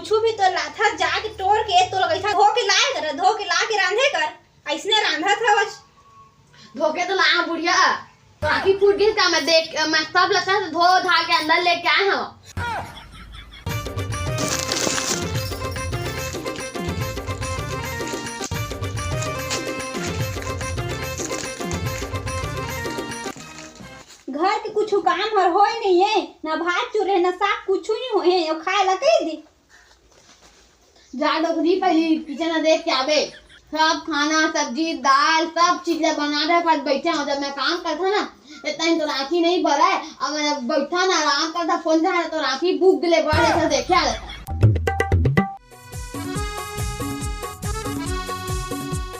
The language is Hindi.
कुछ भी तो लाथा जाके तोड़ के तो लगैथा धो के लाए कर, धो के ला के रांधे कर, ऐसने रांधा था बस। धोके तो ला बुढ़िया, राखी फूट गई का मैं देख मैं सब लगता है धो धा के अंदर लेके आए हो। घर के कुछ काम हर होय नहीं है, ना भात चूरे ना साग कुछ नहीं होए है, खाए ला कई दी जा डोगरी पहली किचन देख के आवे, सब खाना सब्जी दाल सब चीजें बना रहे पर बैठे हो। जब मैं काम करता ना इतना तो राखी नहीं भरा है, अब मैं बैठा ना आराम करता फोन जा तो राखी भूख ले बढ़ देखे आ